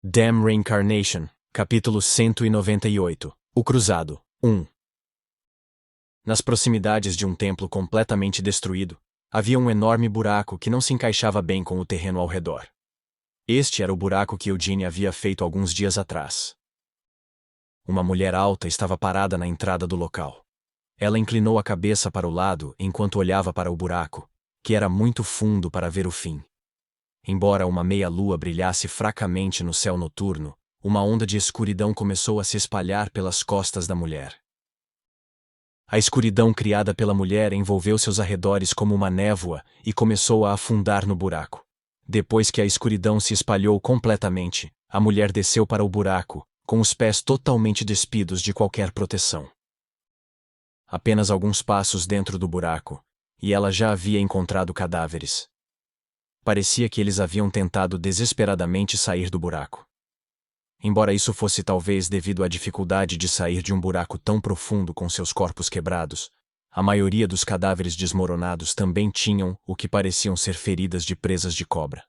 Damn Reincarnation, capítulo 198. O Cruzado, 1. Nas proximidades de um templo completamente destruído, havia um enorme buraco que não se encaixava bem com o terreno ao redor. Este era o buraco que Eugene havia feito alguns dias atrás. Uma mulher alta estava parada na entrada do local. Ela inclinou a cabeça para o lado enquanto olhava para o buraco, que era muito fundo para ver o fim. Embora uma meia-lua brilhasse fracamente no céu noturno, uma onda de escuridão começou a se espalhar pelas costas da mulher. A escuridão criada pela mulher envolveu seus arredores como uma névoa e começou a afundar no buraco. Depois que a escuridão se espalhou completamente, a mulher desceu para o buraco, com os pés totalmente despidos de qualquer proteção. Apenas alguns passos dentro do buraco, e ela já havia encontrado cadáveres. Parecia que eles haviam tentado desesperadamente sair do buraco. Embora isso fosse talvez devido à dificuldade de sair de um buraco tão profundo com seus corpos quebrados, a maioria dos cadáveres desmoronados também tinham o que pareciam ser feridas de presas de cobra.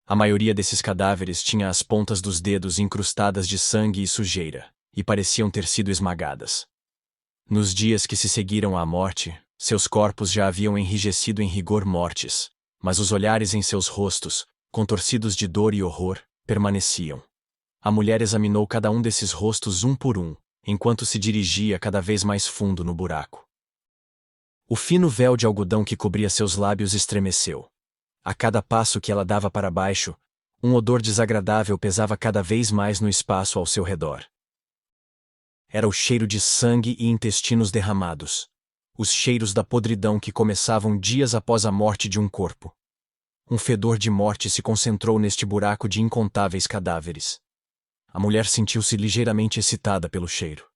A maioria desses cadáveres tinha as pontas dos dedos incrustadas de sangue e sujeira, e pareciam ter sido esmagadas. Nos dias que se seguiram à morte, seus corpos já haviam enrijecido em rigor mortis, mas os olhares em seus rostos, contorcidos de dor e horror, permaneciam. A mulher examinou cada um desses rostos um por um, enquanto se dirigia cada vez mais fundo no buraco. O fino véu de algodão que cobria seus lábios estremeceu. A cada passo que ela dava para baixo, um odor desagradável pesava cada vez mais no espaço ao seu redor. Era o cheiro de sangue e intestinos derramados. Os cheiros da podridão que começavam dias após a morte de um corpo. Um fedor de morte se concentrou neste buraco de incontáveis cadáveres. A mulher sentiu-se ligeiramente excitada pelo cheiro.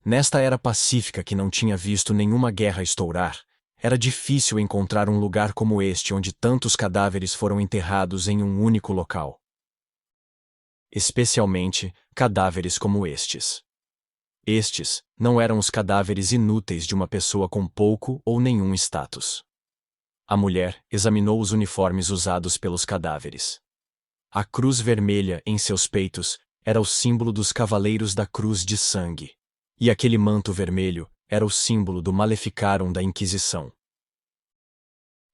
Nesta era pacífica que não tinha visto nenhuma guerra estourar, era difícil encontrar um lugar como este onde tantos cadáveres foram enterrados em um único local. Especialmente, cadáveres como estes. Estes não eram os cadáveres inúteis de uma pessoa com pouco ou nenhum status. A mulher examinou os uniformes usados pelos cadáveres. A cruz vermelha em seus peitos era o símbolo dos Cavaleiros da Cruz de Sangue, e aquele manto vermelho era o símbolo do Maleficarum da Inquisição.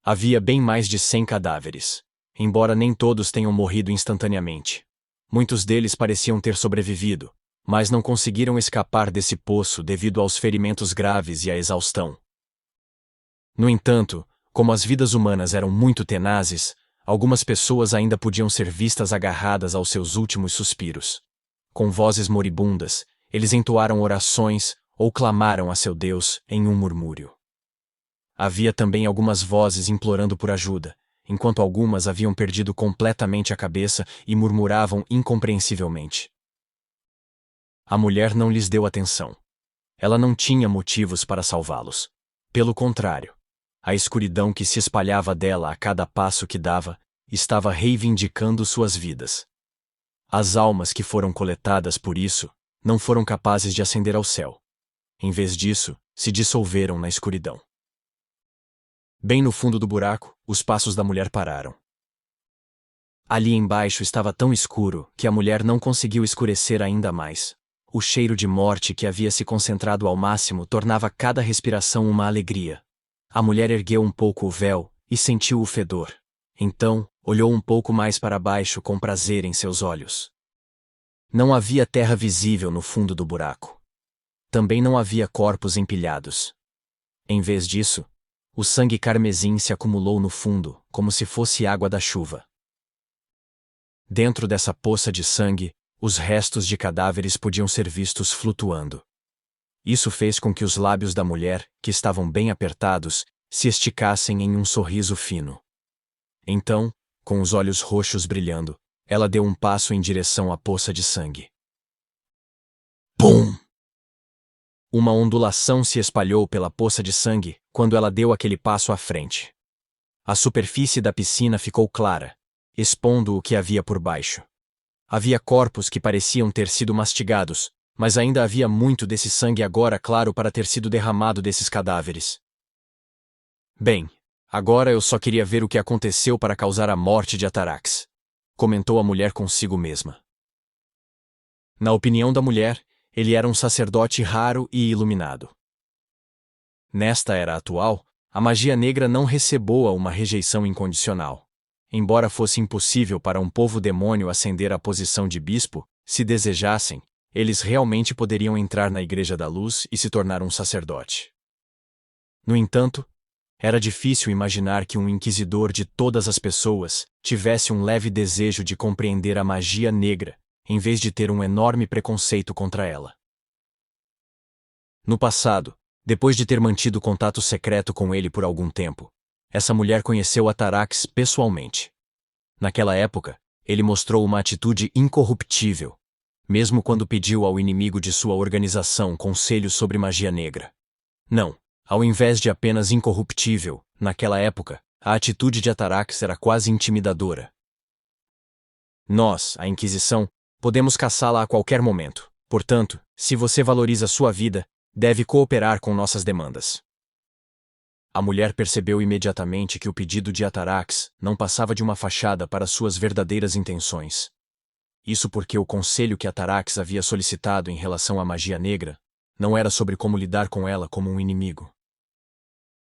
Havia bem mais de 100 cadáveres, embora nem todos tenham morrido instantaneamente. Muitos deles pareciam ter sobrevivido, mas não conseguiram escapar desse poço devido aos ferimentos graves e à exaustão. No entanto, como as vidas humanas eram muito tenazes, algumas pessoas ainda podiam ser vistas agarradas aos seus últimos suspiros. Com vozes moribundas, eles entoaram orações ou clamaram a seu Deus em um murmúrio. Havia também algumas vozes implorando por ajuda, enquanto algumas haviam perdido completamente a cabeça e murmuravam incompreensivelmente. A mulher não lhes deu atenção. Ela não tinha motivos para salvá-los. Pelo contrário, a escuridão que se espalhava dela a cada passo que dava, estava reivindicando suas vidas. As almas que foram coletadas por isso, não foram capazes de ascender ao céu. Em vez disso, se dissolveram na escuridão. Bem no fundo do buraco, os passos da mulher pararam. Ali embaixo estava tão escuro que a mulher não conseguiu escurecer ainda mais. O cheiro de morte que havia se concentrado ao máximo tornava cada respiração uma alegria. A mulher ergueu um pouco o véu e sentiu o fedor. Então, olhou um pouco mais para baixo com prazer em seus olhos. Não havia terra visível no fundo do buraco. Também não havia corpos empilhados. Em vez disso, o sangue carmesim se acumulou no fundo, como se fosse água da chuva. Dentro dessa poça de sangue, os restos de cadáveres podiam ser vistos flutuando. Isso fez com que os lábios da mulher, que estavam bem apertados, se esticassem em um sorriso fino. Então, com os olhos roxos brilhando, ela deu um passo em direção à poça de sangue. Pum! Uma ondulação se espalhou pela poça de sangue quando ela deu aquele passo à frente. A superfície da piscina ficou clara, expondo o que havia por baixo. Havia corpos que pareciam ter sido mastigados, mas ainda havia muito desse sangue agora claro para ter sido derramado desses cadáveres. Bem, agora eu só queria ver o que aconteceu para causar a morte de Atarax. comentou a mulher consigo mesma. Na opinião da mulher, ele era um sacerdote raro e iluminado. Nesta era atual, a magia negra não recebeu uma rejeição incondicional. Embora fosse impossível para um povo demônio ascender à posição de bispo, se desejassem, eles realmente poderiam entrar na Igreja da Luz e se tornar um sacerdote. No entanto, era difícil imaginar que um inquisidor de todas as pessoas tivesse um leve desejo de compreender a magia negra, em vez de ter um enorme preconceito contra ela. No passado, depois de ter mantido contato secreto com ele por algum tempo, essa mulher conheceu Atarax pessoalmente. Naquela época, ele mostrou uma atitude incorruptível, mesmo quando pediu ao inimigo de sua organização conselhos sobre magia negra. Não, ao invés de apenas incorruptível, naquela época, a atitude de Atarax era quase intimidadora. Nós, a Inquisição, podemos caçá-la a qualquer momento. Portanto, se você valoriza sua vida, deve cooperar com nossas demandas. A mulher percebeu imediatamente que o pedido de Atarax não passava de uma fachada para suas verdadeiras intenções. Isso porque o conselho que Atarax havia solicitado em relação à magia negra não era sobre como lidar com ela como um inimigo.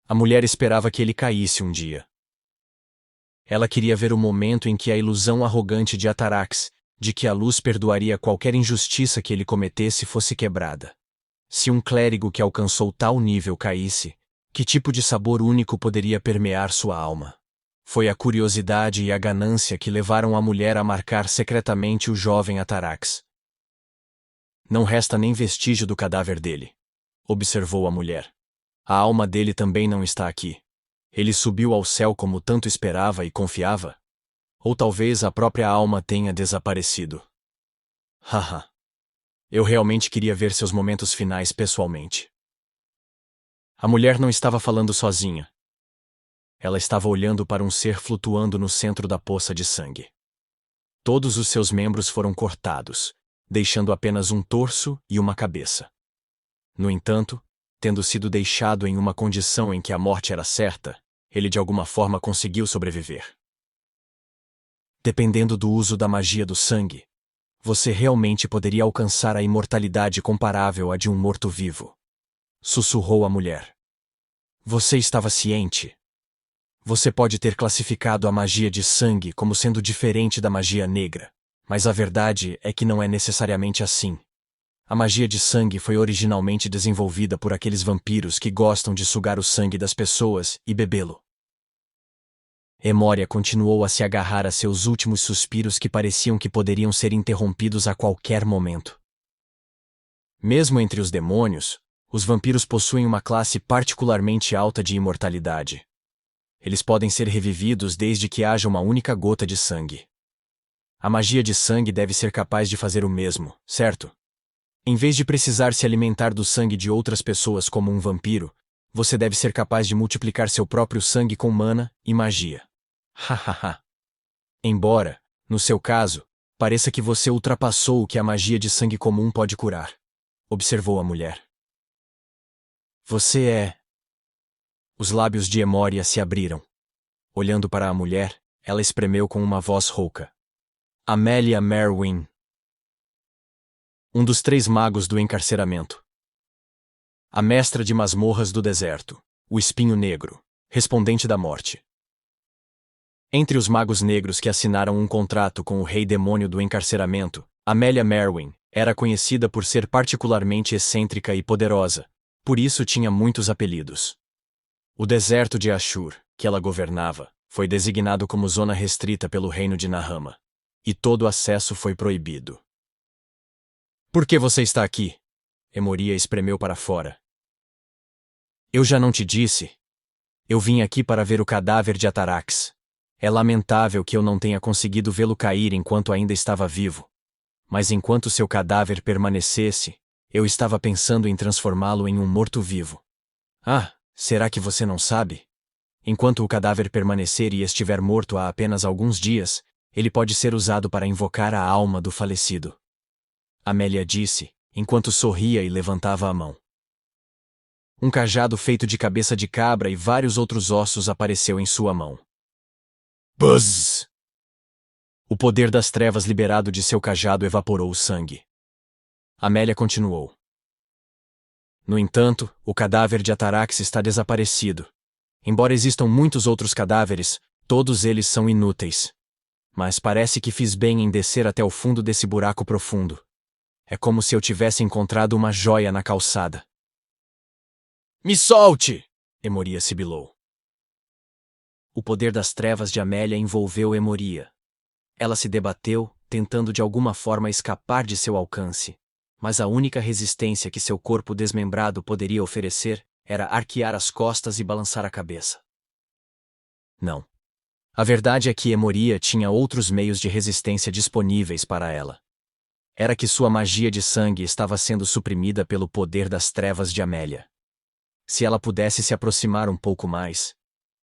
A mulher esperava que ele caísse um dia. Ela queria ver o momento em que a ilusão arrogante de Atarax, de que a luz perdoaria qualquer injustiça que ele cometesse, fosse quebrada. Se um clérigo que alcançou tal nível caísse, que tipo de sabor único poderia permear sua alma? Foi a curiosidade e a ganância que levaram a mulher a marcar secretamente o jovem Atarax. Não resta nem vestígio do cadáver dele, observou a mulher. A alma dele também não está aqui. Ele subiu ao céu como tanto esperava e confiava? Ou talvez a própria alma tenha desaparecido. Haha. Eu realmente queria ver seus momentos finais pessoalmente. A mulher não estava falando sozinha. Ela estava olhando para um ser flutuando no centro da poça de sangue. Todos os seus membros foram cortados, deixando apenas um torso e uma cabeça. No entanto, tendo sido deixado em uma condição em que a morte era certa, ele de alguma forma conseguiu sobreviver. Dependendo do uso da magia do sangue, você realmente poderia alcançar a imortalidade comparável à de um morto-vivo. Sussurrou a mulher. Você estava ciente? Você pode ter classificado a magia de sangue como sendo diferente da magia negra, mas a verdade é que não é necessariamente assim. A magia de sangue foi originalmente desenvolvida por aqueles vampiros que gostam de sugar o sangue das pessoas e bebê-lo. Emoria continuou a se agarrar a seus últimos suspiros que pareciam que poderiam ser interrompidos a qualquer momento. Mesmo entre os demônios, os vampiros possuem uma classe particularmente alta de imortalidade. Eles podem ser revividos desde que haja uma única gota de sangue. A magia de sangue deve ser capaz de fazer o mesmo, certo? Em vez de precisar se alimentar do sangue de outras pessoas como um vampiro, você deve ser capaz de multiplicar seu próprio sangue com mana e magia. Hahaha. Embora, no seu caso, pareça que você ultrapassou o que a magia de sangue comum pode curar, observou a mulher. Você é... Os lábios de Emoria se abriram. Olhando para a mulher, ela espremeu com uma voz rouca. Amelia Merwin. Um dos 3 magos do encarceramento. A mestra de masmorras do deserto, o espinho negro, respondente da morte. Entre os magos negros que assinaram um contrato com o rei demônio do encarceramento, Amelia Merwin era conhecida por ser particularmente excêntrica e poderosa, por isso tinha muitos apelidos. O deserto de Ashur, que ela governava, foi designado como zona restrita pelo reino de Nahama, e todo acesso foi proibido. Por que você está aqui? Emoria espremeu para fora. Eu já não te disse? Eu vim aqui para ver o cadáver de Atarax. É lamentável que eu não tenha conseguido vê-lo cair enquanto ainda estava vivo. Mas enquanto seu cadáver permanecesse, eu estava pensando em transformá-lo em um morto-vivo. Ah, será que você não sabe? Enquanto o cadáver permanecer e estiver morto há apenas alguns dias, ele pode ser usado para invocar a alma do falecido. Amélia disse, enquanto sorria e levantava a mão. Um cajado feito de cabeça de cabra e vários outros ossos apareceu em sua mão. Buzz! O poder das trevas liberado de seu cajado evaporou o sangue. Amélia continuou. No entanto, o cadáver de Atarax está desaparecido. Embora existam muitos outros cadáveres, todos eles são inúteis. Mas parece que fiz bem em descer até o fundo desse buraco profundo. É como se eu tivesse encontrado uma joia na calçada. Me solte! Emoria sibilou. O poder das trevas de Amélia envolveu Emoria. Ela se debateu, tentando de alguma forma escapar de seu alcance. Mas a única resistência que seu corpo desmembrado poderia oferecer era arquear as costas e balançar a cabeça. Não. A verdade é que Emoria tinha outros meios de resistência disponíveis para ela. Era que sua magia de sangue estava sendo suprimida pelo poder das trevas de Amélia. Se ela pudesse se aproximar um pouco mais,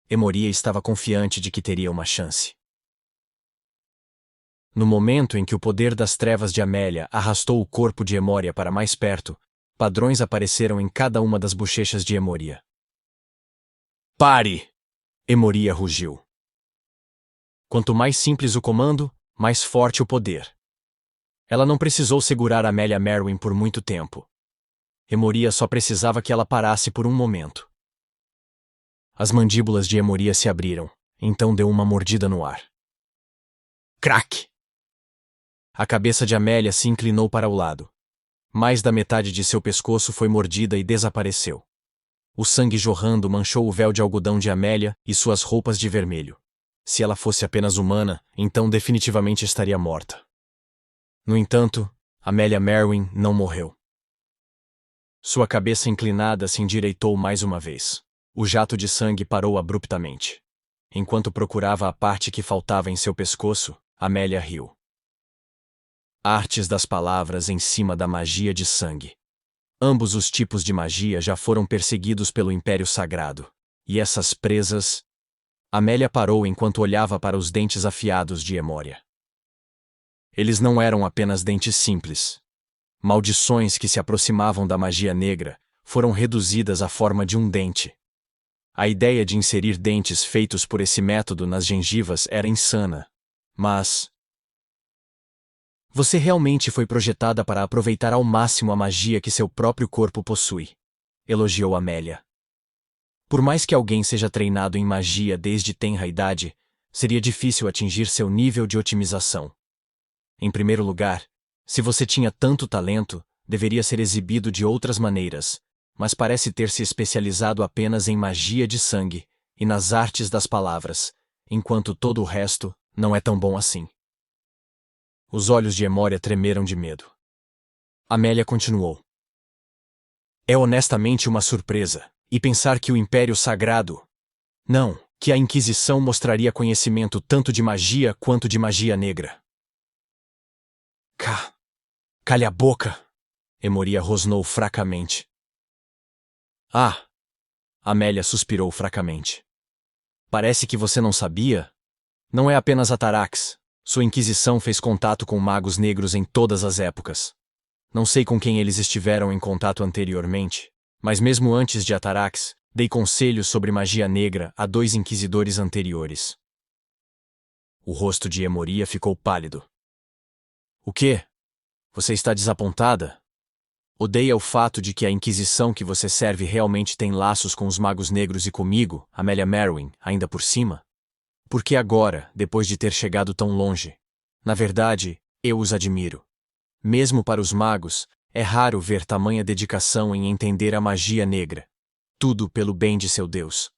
Emoria estava confiante de que teria uma chance. No momento em que o poder das trevas de Amélia arrastou o corpo de Emoria para mais perto, padrões apareceram em cada uma das bochechas de Emoria. Pare! Emoria rugiu. Quanto mais simples o comando, mais forte o poder. Ela não precisou segurar Amélia Merwin por muito tempo. Emoria só precisava que ela parasse por um momento. As mandíbulas de Emoria se abriram, então deu uma mordida no ar. Crack! A cabeça de Amélia se inclinou para o lado. Mais da metade de seu pescoço foi mordida e desapareceu. O sangue jorrando manchou o véu de algodão de Amélia e suas roupas de vermelho. Se ela fosse apenas humana, então definitivamente estaria morta. No entanto, Amélia Merwin não morreu. Sua cabeça inclinada se endireitou mais uma vez. O jato de sangue parou abruptamente. Enquanto procurava a parte que faltava em seu pescoço, Amélia riu. Artes das palavras em cima da magia de sangue. Ambos os tipos de magia já foram perseguidos pelo Império Sagrado. E essas presas... Amélia parou enquanto olhava para os dentes afiados de Emoria. Eles não eram apenas dentes simples. Maldições que se aproximavam da magia negra foram reduzidas à forma de um dente. A ideia de inserir dentes feitos por esse método nas gengivas era insana. Mas... Você realmente foi projetada para aproveitar ao máximo a magia que seu próprio corpo possui, elogiou Amélia. Por mais que alguém seja treinado em magia desde tenra idade, seria difícil atingir seu nível de otimização. Em primeiro lugar, se você tinha tanto talento, deveria ser exibido de outras maneiras, mas parece ter se especializado apenas em magia de sangue e nas artes das palavras, enquanto todo o resto não é tão bom assim. Os olhos de Emoria tremeram de medo. Amélia continuou. É honestamente uma surpresa, e pensar que o Império Sagrado... Não, que a Inquisição mostraria conhecimento tanto de magia quanto de magia negra. Calha a boca! Emoria rosnou fracamente. Ah! Amélia suspirou fracamente. Parece que você não sabia? Não é apenas Atarax. Sua Inquisição fez contato com magos negros em todas as épocas. Não sei com quem eles estiveram em contato anteriormente, mas mesmo antes de Atarax, dei conselhos sobre magia negra a 2 inquisidores anteriores. O rosto de Emoria ficou pálido. O quê? Você está desapontada? Odeia o fato de que a Inquisição que você serve realmente tem laços com os magos negros e comigo, Amélia Merwin, ainda por cima? Por que agora, depois de ter chegado tão longe? Na verdade, eu os admiro. Mesmo para os magos, é raro ver tamanha dedicação em entender a magia negra. Tudo pelo bem de seu Deus.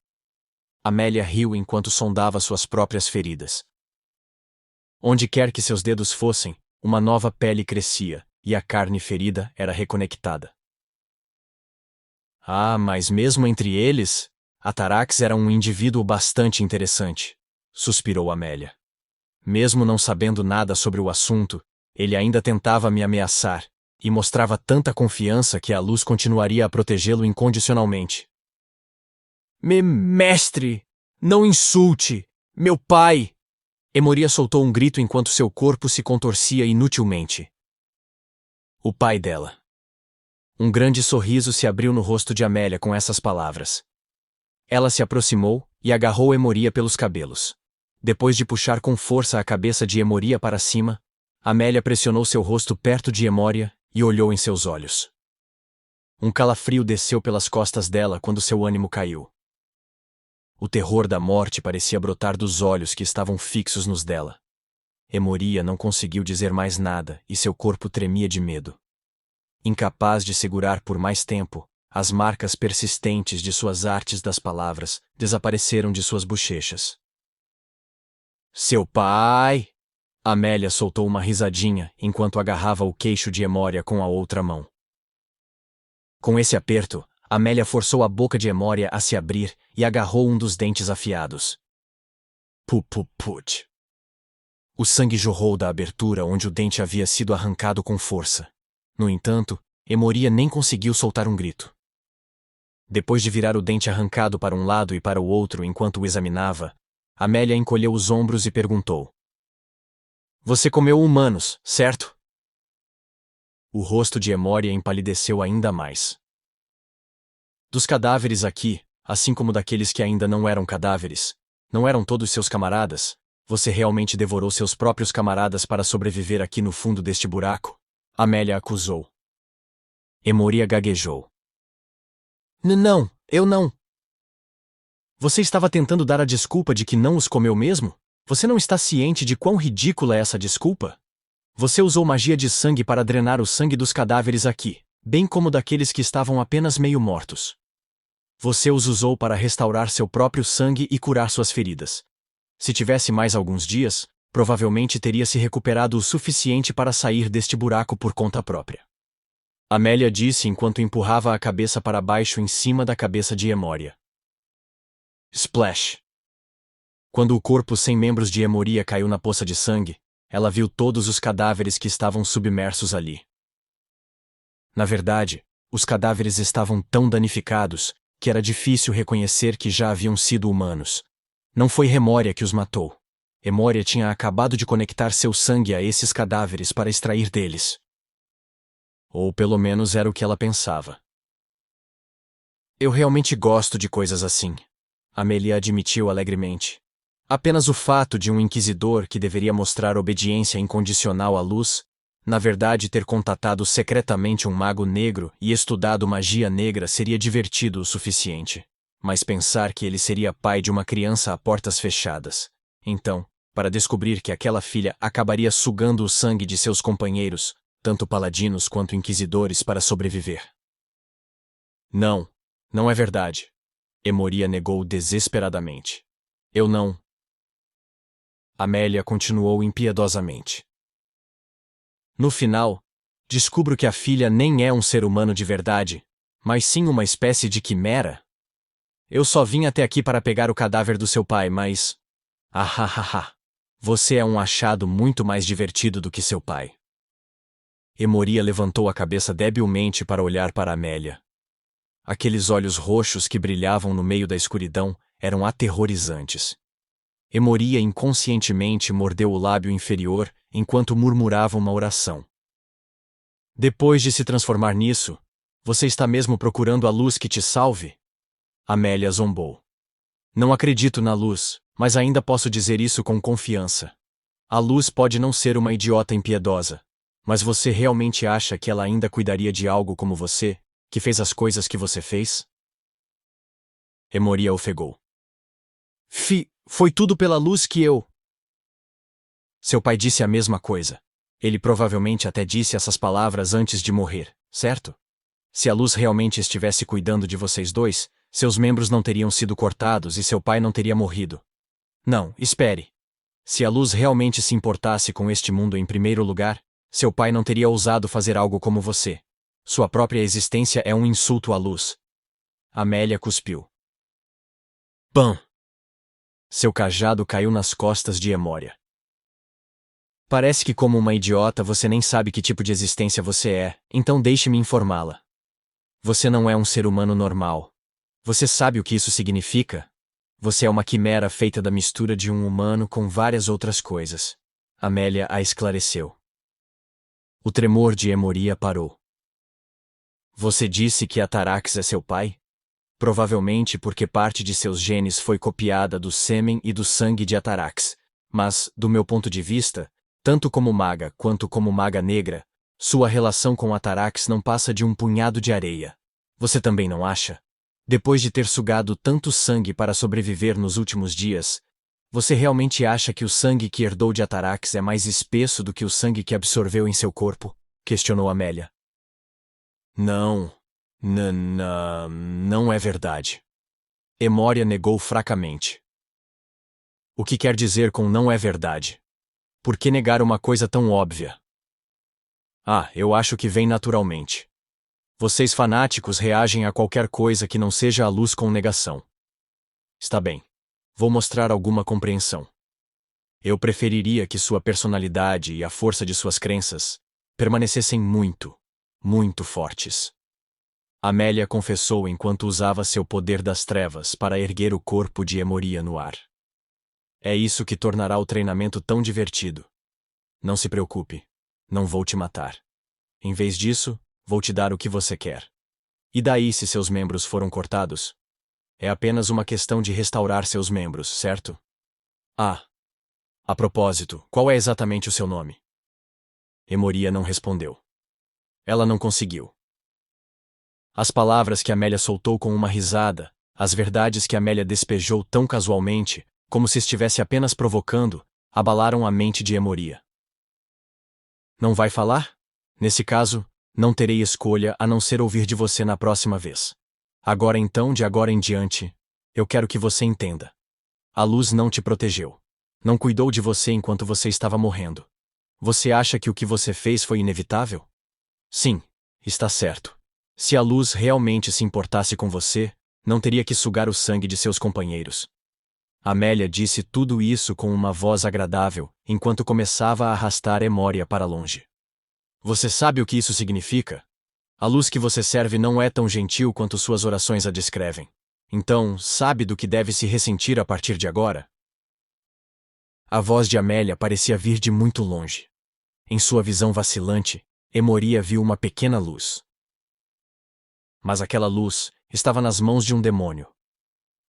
Amélia riu enquanto sondava suas próprias feridas. Onde quer que seus dedos fossem, uma nova pele crescia, e a carne ferida era reconectada. Ah, mas mesmo entre eles, Atarax era um indivíduo bastante interessante, suspirou Amélia. Mesmo não sabendo nada sobre o assunto, ele ainda tentava me ameaçar, e mostrava tanta confiança que a luz continuaria a protegê-lo incondicionalmente. Mestre! Não insulte! Meu pai! Emoria soltou um grito enquanto seu corpo se contorcia inutilmente. O pai dela. Um grande sorriso se abriu no rosto de Amélia com essas palavras. Ela se aproximou e agarrou Emoria pelos cabelos. Depois de puxar com força a cabeça de Emoria para cima, Amélia pressionou seu rosto perto de Emoria e olhou em seus olhos. Um calafrio desceu pelas costas dela quando seu ânimo caiu. O terror da morte parecia brotar dos olhos que estavam fixos nos dela. Emoria não conseguiu dizer mais nada e seu corpo tremia de medo. Incapaz de segurar por mais tempo, as marcas persistentes de suas artes das palavras desapareceram de suas bochechas. Seu pai! Amélia soltou uma risadinha enquanto agarrava o queixo de Emoria com a outra mão. Com esse aperto, Amélia forçou a boca de Emoria a se abrir e agarrou um dos dentes afiados. Put. O sangue jorrou da abertura onde o dente havia sido arrancado com força. No entanto, Emoria nem conseguiu soltar um grito. Depois de virar o dente arrancado para um lado e para o outro enquanto o examinava, Amélia encolheu os ombros e perguntou: Você comeu humanos, certo? O rosto de Emoria empalideceu ainda mais. Dos cadáveres aqui, assim como daqueles que ainda não eram cadáveres, não eram todos seus camaradas? Você realmente devorou seus próprios camaradas para sobreviver aqui no fundo deste buraco? Amélia acusou. Emoria gaguejou. Não, eu não. Você estava tentando dar a desculpa de que não os comeu mesmo? Você não está ciente de quão ridícula é essa desculpa? Você usou magia de sangue para drenar o sangue dos cadáveres aqui, bem como daqueles que estavam apenas meio mortos. Você os usou para restaurar seu próprio sangue e curar suas feridas. Se tivesse mais alguns dias, provavelmente teria se recuperado o suficiente para sair deste buraco por conta própria. Amélia disse enquanto empurrava a cabeça para baixo em cima da cabeça de Emoria. Splash! Quando o corpo sem membros de Emoria caiu na poça de sangue, ela viu todos os cadáveres que estavam submersos ali. Na verdade, os cadáveres estavam tão danificados que era difícil reconhecer que já haviam sido humanos. Não foi Emoria que os matou. Emoria tinha acabado de conectar seu sangue a esses cadáveres para extrair deles. Ou pelo menos era o que ela pensava. Eu realmente gosto de coisas assim, Amélia admitiu alegremente. Apenas o fato de um inquisidor que deveria mostrar obediência incondicional à luz, na verdade ter contatado secretamente um mago negro e estudado magia negra seria divertido o suficiente. Mas pensar que ele seria pai de uma criança a portas fechadas. Então, para descobrir que aquela filha acabaria sugando o sangue de seus companheiros, tanto paladinos quanto inquisidores, para sobreviver. Não é verdade. Emoria negou desesperadamente. Eu não. Amélia continuou impiedosamente. No final, descubro que a filha nem é um ser humano de verdade, mas sim uma espécie de quimera. Eu só vim até aqui para pegar o cadáver do seu pai, mas... Você é um achado muito mais divertido do que seu pai. Emoria levantou a cabeça debilmente para olhar para Amélia. Aqueles olhos roxos que brilhavam no meio da escuridão eram aterrorizantes. Emoria inconscientemente mordeu o lábio inferior enquanto murmurava uma oração. Depois de se transformar nisso, você está mesmo procurando a luz que te salve? Amélia zombou. Não acredito na luz, mas ainda posso dizer isso com confiança. A luz pode não ser uma idiota impiedosa, mas você realmente acha que ela ainda cuidaria de algo como você, que fez as coisas que você fez? Emoria ofegou. Foi tudo pela luz que eu... Seu pai disse a mesma coisa. Ele provavelmente até disse essas palavras antes de morrer, certo? Se a luz realmente estivesse cuidando de vocês dois, seus membros não teriam sido cortados e seu pai não teria morrido. Não, espere. Se a luz realmente se importasse com este mundo em primeiro lugar, seu pai não teria ousado fazer algo como você. Sua própria existência é um insulto à luz. Amélia cuspiu. Pam! Seu cajado caiu nas costas de Emoria. Parece que como uma idiota você nem sabe que tipo de existência você é, então deixe-me informá-la. Você não é um ser humano normal. Você sabe o que isso significa? Você é uma quimera feita da mistura de um humano com várias outras coisas. Amélia a esclareceu. O tremor de Emoria parou. Você disse que Atarax é seu pai? provavelmente porque parte de seus genes foi copiada do sêmen e do sangue de Atarax. Mas, do meu ponto de vista, tanto como maga quanto como maga negra, sua relação com Atarax não passa de um punhado de areia. Você também não acha? Depois de ter sugado tanto sangue para sobreviver nos últimos dias, você realmente acha que o sangue que herdou de Atarax é mais espesso do que o sangue que absorveu em seu corpo? Questionou Amélia. Não. Não é verdade. Emoria negou fracamente. O que quer dizer com não é verdade? Por que negar uma coisa tão óbvia? Ah, eu acho que vem naturalmente. Vocês fanáticos reagem a qualquer coisa que não seja a luz com negação. Está bem. Vou mostrar alguma compreensão. Eu preferiria que sua personalidade e a força de suas crenças permanecessem muito, muito fortes. Amélia confessou enquanto usava seu poder das trevas para erguer o corpo de Emoria no ar. É isso que tornará o treinamento tão divertido. Não se preocupe. Não vou te matar. Em vez disso, vou te dar o que você quer. E daí se seus membros foram cortados? É apenas uma questão de restaurar seus membros, certo? Ah. A propósito, qual é exatamente o seu nome? Emoria não respondeu. Ela não conseguiu. As palavras que Amélia soltou com uma risada, as verdades que Amélia despejou tão casualmente, como se estivesse apenas provocando, abalaram a mente de Emoria. Não vai falar? Nesse caso, não terei escolha a não ser ouvir de você na próxima vez. Agora então, de agora em diante, eu quero que você entenda. A luz não te protegeu. Não cuidou de você enquanto você estava morrendo. Você acha que o que você fez foi inevitável? Sim, está certo. Se a luz realmente se importasse com você, não teria que sugar o sangue de seus companheiros. Amélia disse tudo isso com uma voz agradável, enquanto começava a arrastar Emoria para longe. Você sabe o que isso significa? A luz que você serve não é tão gentil quanto suas orações a descrevem. Então, sabe do que deve se ressentir a partir de agora? A voz de Amélia parecia vir de muito longe. Em sua visão vacilante, Emoria viu uma pequena luz. Mas aquela luz estava nas mãos de um demônio.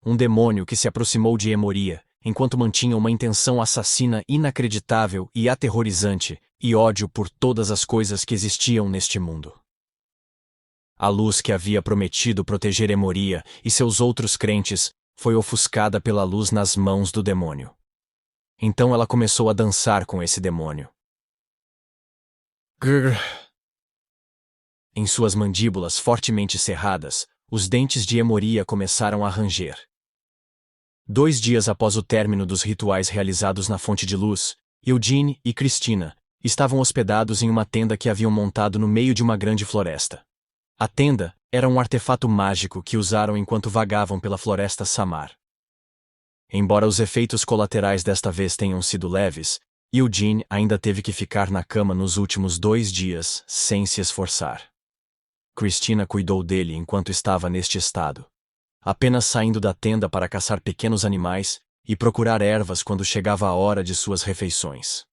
Um demônio que se aproximou de Emoria, enquanto mantinha uma intenção assassina inacreditável e aterrorizante, e ódio por todas as coisas que existiam neste mundo. A luz que havia prometido proteger Emoria e seus outros crentes foi ofuscada pela luz nas mãos do demônio. Então ela começou a dançar com esse demônio. Grrr. Em suas mandíbulas fortemente cerradas, os dentes de Emoria começaram a ranger. 2 dias após o término dos rituais realizados na Fonte de Luz, Eugene e Cristina estavam hospedados em uma tenda que haviam montado no meio de uma grande floresta. A tenda era um artefato mágico que usaram enquanto vagavam pela floresta Samar. Embora os efeitos colaterais desta vez tenham sido leves, Eugene ainda teve que ficar na cama nos últimos 2 dias, sem se esforçar. Cristina cuidou dele enquanto estava neste estado, apenas saindo da tenda para caçar pequenos animais e procurar ervas quando chegava a hora de suas refeições.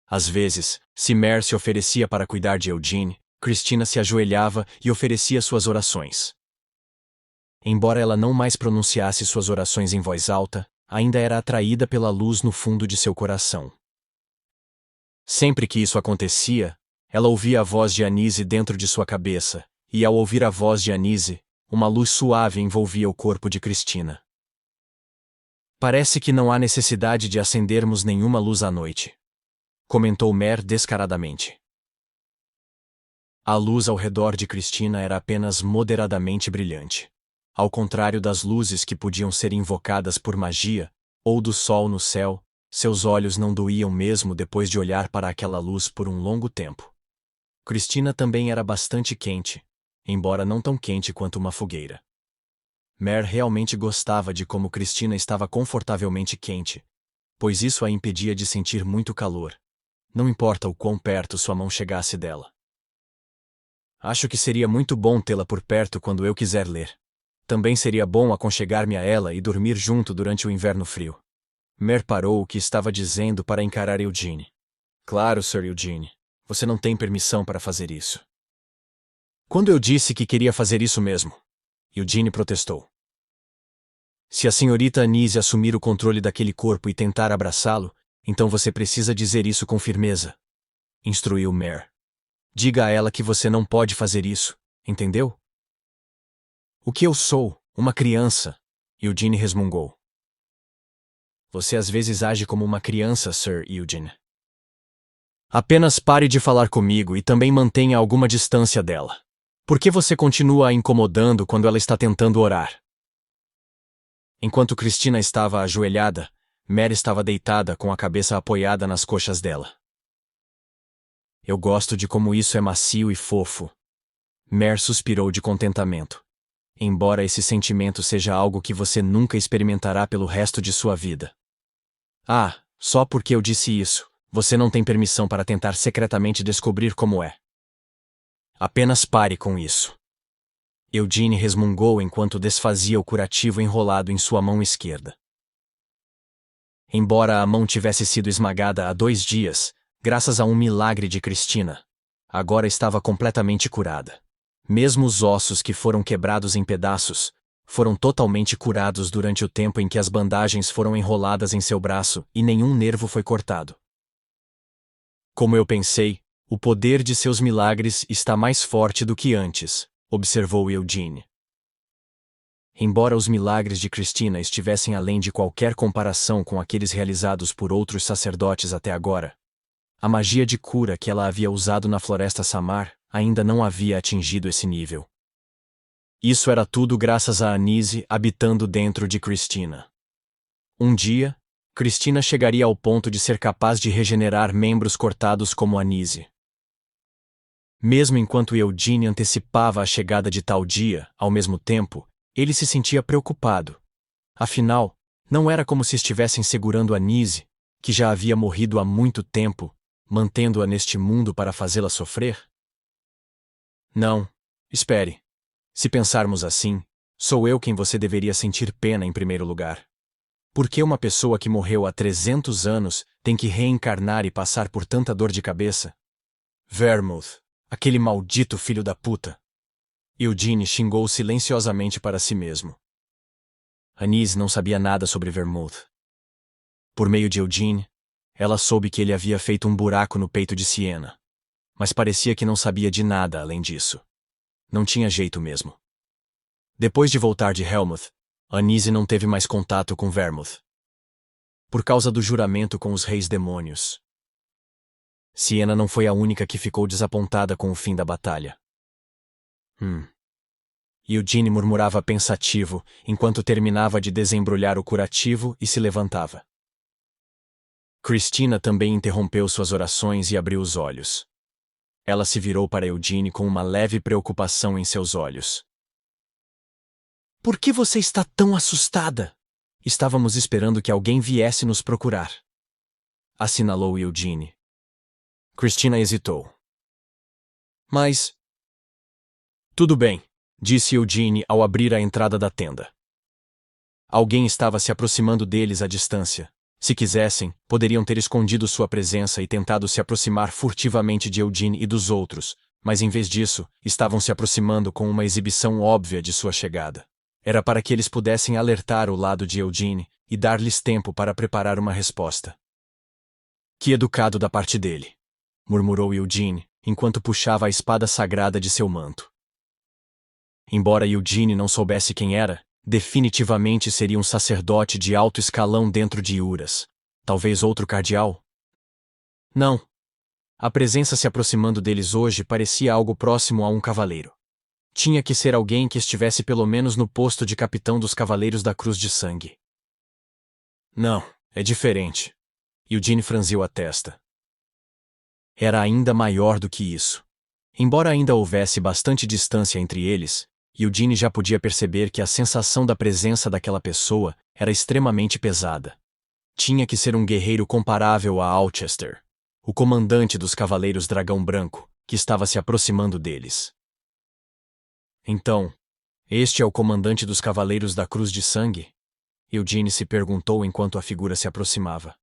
Às vezes, se Mer se oferecia para cuidar de Eugene, Cristina se ajoelhava e oferecia suas orações. Embora ela não mais pronunciasse suas orações em voz alta, ainda era atraída pela luz no fundo de seu coração. Sempre que isso acontecia, ela ouvia a voz de Anise dentro de sua cabeça, e ao ouvir a voz de Anise, uma luz suave envolvia o corpo de Cristina. Parece que não há necessidade de acendermos nenhuma luz à noite, comentou Mer descaradamente. A luz ao redor de Cristina era apenas moderadamente brilhante. Ao contrário das luzes que podiam ser invocadas por magia, ou do sol no céu, seus olhos não doíam mesmo depois de olhar para aquela luz por um longo tempo. Cristina também era bastante quente, embora não tão quente quanto uma fogueira. Mer realmente gostava de como Cristina estava confortavelmente quente, pois isso a impedia de sentir muito calor, não importa o quão perto sua mão chegasse dela. Acho que seria muito bom tê-la por perto quando eu quiser ler. Também seria bom aconchegar-me a ela e dormir junto durante o inverno frio. Mer parou o que estava dizendo para encarar Eugene. Claro, Sr. Eugene. Você não tem permissão para fazer isso. Quando eu disse que queria fazer isso mesmo? Eugene protestou. Se a senhorita Anise assumir o controle daquele corpo e tentar abraçá-lo, então você precisa dizer isso com firmeza, instruiu Mare. Diga a ela que você não pode fazer isso, entendeu? O que eu sou? Uma criança, Eugene resmungou. Você às vezes age como uma criança, Sir Eugene. Apenas pare de falar comigo e também mantenha alguma distância dela. Por que você continua a incomodando quando ela está tentando orar? Enquanto Christina estava ajoelhada, Mare estava deitada com a cabeça apoiada nas coxas dela. Eu gosto de como isso é macio e fofo. Mare suspirou de contentamento. Embora esse sentimento seja algo que você nunca experimentará pelo resto de sua vida. Ah, só porque eu disse isso, você não tem permissão para tentar secretamente descobrir como é. Apenas pare com isso. Eugene resmungou enquanto desfazia o curativo enrolado em sua mão esquerda. Embora a mão tivesse sido esmagada há 2 dias, graças a um milagre de Christina, agora estava completamente curada. Mesmo os ossos que foram quebrados em pedaços, foram totalmente curados durante o tempo em que as bandagens foram enroladas em seu braço e nenhum nervo foi cortado. Como eu pensei, o poder de seus milagres está mais forte do que antes, observou Eugene. Embora os milagres de Christina estivessem além de qualquer comparação com aqueles realizados por outros sacerdotes até agora, a magia de cura que ela havia usado na Floresta Samar ainda não havia atingido esse nível. Isso era tudo graças a Anise habitando dentro de Christina. Um dia, Christina chegaria ao ponto de ser capaz de regenerar membros cortados como Anise. Mesmo enquanto Eugene antecipava a chegada de tal dia, ao mesmo tempo, ele se sentia preocupado. Afinal, não era como se estivessem segurando Anise, que já havia morrido há muito tempo, mantendo-a neste mundo para fazê-la sofrer? Não, espere. Se pensarmos assim, sou eu quem você deveria sentir pena em primeiro lugar. Por que uma pessoa que morreu há 300 anos tem que reencarnar e passar por tanta dor de cabeça? Vermouth, aquele maldito filho da puta. Eugene xingou silenciosamente para si mesmo. Anise não sabia nada sobre Vermouth. Por meio de Eugene, ela soube que ele havia feito um buraco no peito de Sienna. Mas parecia que não sabia de nada além disso. Não tinha jeito mesmo. Depois de voltar de Helmuth, Anise não teve mais contato com Vermouth. Por causa do juramento com os reis demônios. Sienna não foi a única que ficou desapontada com o fim da batalha. Eugene murmurava pensativo enquanto terminava de desembrulhar o curativo e se levantava. Christina também interrompeu suas orações e abriu os olhos. Ela se virou para Eugene com uma leve preocupação em seus olhos. Por que você está tão assustada? Estávamos esperando que alguém viesse nos procurar. Assinalou Eugene. Christina hesitou. Mas... Tudo bem, disse Eugene ao abrir a entrada da tenda. Alguém estava se aproximando deles à distância. Se quisessem, poderiam ter escondido sua presença e tentado se aproximar furtivamente de Eugene e dos outros, mas em vez disso, estavam se aproximando com uma exibição óbvia de sua chegada. Era para que eles pudessem alertar o lado de Eugene e dar-lhes tempo para preparar uma resposta. Que educado da parte dele, murmurou Eugene, enquanto puxava a espada sagrada de seu manto. Embora Eugene não soubesse quem era, definitivamente seria um sacerdote de alto escalão dentro de Iuras. Talvez outro cardeal? Não. A presença se aproximando deles hoje parecia algo próximo a um cavaleiro. Tinha que ser alguém que estivesse pelo menos no posto de capitão dos Cavaleiros da Cruz de Sangue. Não, é diferente. Eugene franziu a testa. Era ainda maior do que isso. Embora ainda houvesse bastante distância entre eles, Eugene já podia perceber que a sensação da presença daquela pessoa era extremamente pesada. Tinha que ser um guerreiro comparável a Alcester, o comandante dos Cavaleiros Dragão Branco, que estava se aproximando deles. Então, este é o comandante dos Cavaleiros da Cruz de Sangue? Eugene se perguntou enquanto a figura se aproximava.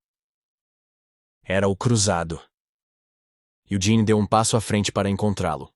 Era o Cruzado. Eugene deu um passo à frente para encontrá-lo.